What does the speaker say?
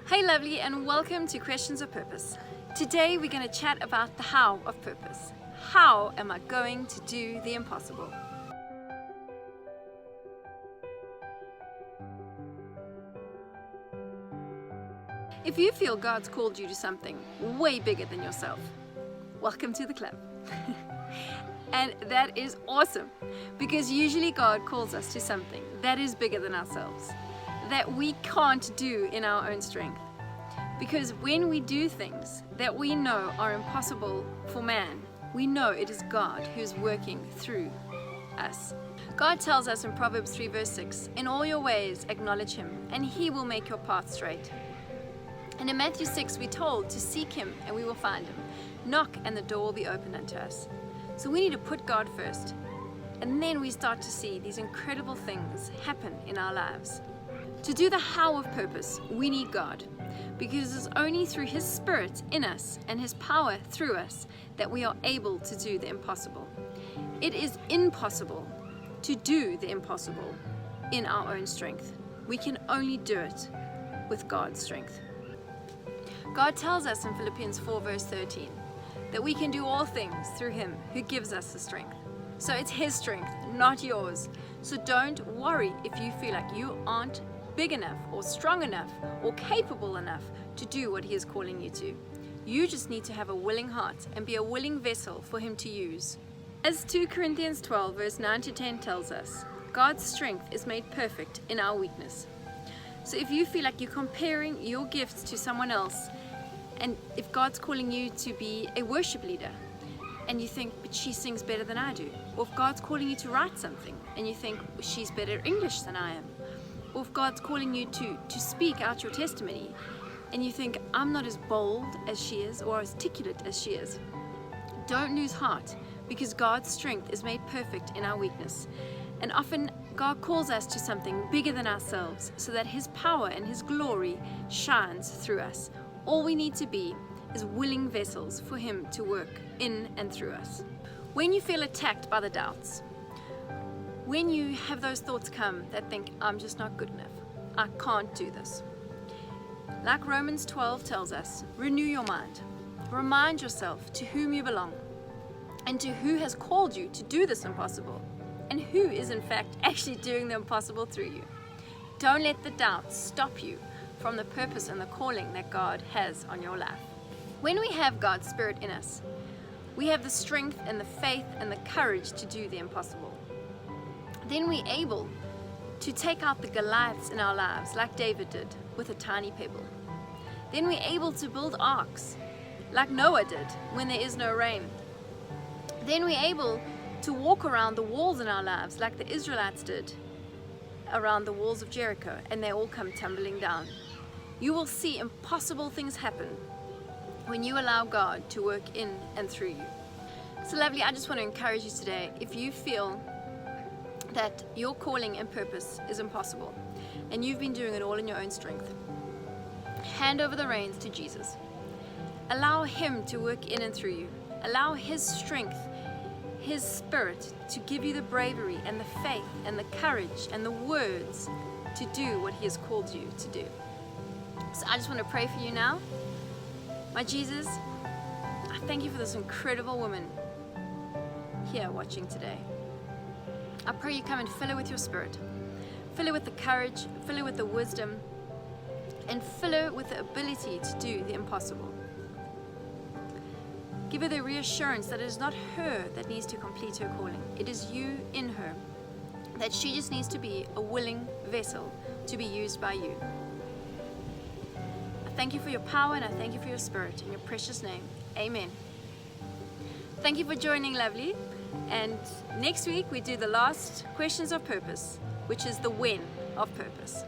Hey lovely, and welcome to Questions of Purpose. Today we're going to chat about the how of purpose. How am I going to do the impossible? If you feel God's called you to something way bigger than yourself, welcome to the club. And that is awesome, because usually God calls us to something that is bigger than ourselves, that we can't do in our own strength. Because when we do things that we know are impossible for man, we know it is God who's working through us. God tells us in Proverbs 3 verse 6, "In all your ways acknowledge Him, and He will make your path straight." And in Matthew 6 we're told to seek Him and we will find Him. Knock and the door will be opened unto us. So we need to put God first, and then we start to see these incredible things happen in our lives. To do the how of purpose, we need God, because it's only through His Spirit in us and His power through us that we are able to do the impossible. It is impossible to do the impossible in our own strength. We can only do it with God's strength. God tells us in Philippians 4 verse 13 that we can do all things through Him who gives us the strength. So it's His strength, not yours. So don't worry if you feel like you aren't big enough or strong enough or capable enough to do what He is calling you to. You just need to have a willing heart and be a willing vessel for Him to use. As 2 Corinthians 12 verse 9 to 10 tells us, God's strength is made perfect in our weakness. So if you feel like you're comparing your gifts to someone else, and if God's calling you to be a worship leader and you think, but she sings better than I do, or if God's calling you to write something and you think, she's better English than I am, or if God's calling you to speak out your testimony and you think, I'm not as bold as she is or as articulate as she is, don't lose heart, because God's strength is made perfect in our weakness. And often God calls us to something bigger than ourselves so that His power and His glory shines through us. All we need to be is willing vessels for Him to work in and through us. When you feel attacked by the doubts, when you have those thoughts come that think, I'm just not good enough, I can't do this, like Romans 12 tells us, renew your mind. Remind yourself to whom you belong and to who has called you to do this impossible, and who is in fact actually doing the impossible through you. Don't let the doubts stop you from the purpose and the calling that God has on your life. When we have God's Spirit in us, we have the strength and the faith and the courage to do the impossible. Then we're able to take out the Goliaths in our lives like David did with a tiny pebble. Then we're able to build arks like Noah did when there is no rain. Then we're able to walk around the walls in our lives like the Israelites did around the walls of Jericho, and they all come tumbling down. You will see impossible things happen when you allow God to work in and through you. So lovely, I just want to encourage you today, if you feel that your calling and purpose is impossible and you've been doing it all in your own strength, hand over the reins to Jesus. Allow Him to work in and through you. Allow His strength, His Spirit to give you the bravery and the faith and the courage and the words to do what He has called you to do. So I just want to pray for you now. My Jesus, I thank You for this incredible woman here watching today. I pray You come and fill her with Your Spirit. Fill her with the courage, fill her with the wisdom, and fill her with the ability to do the impossible. Give her the reassurance that it is not her that needs to complete her calling. It is You in her, that she just needs to be a willing vessel to be used by You. I thank You for Your power, and I thank You for Your Spirit. In Your precious name, amen. Thank you for joining, lovely. And next week we do the last Questions of Purpose, which is the when of purpose.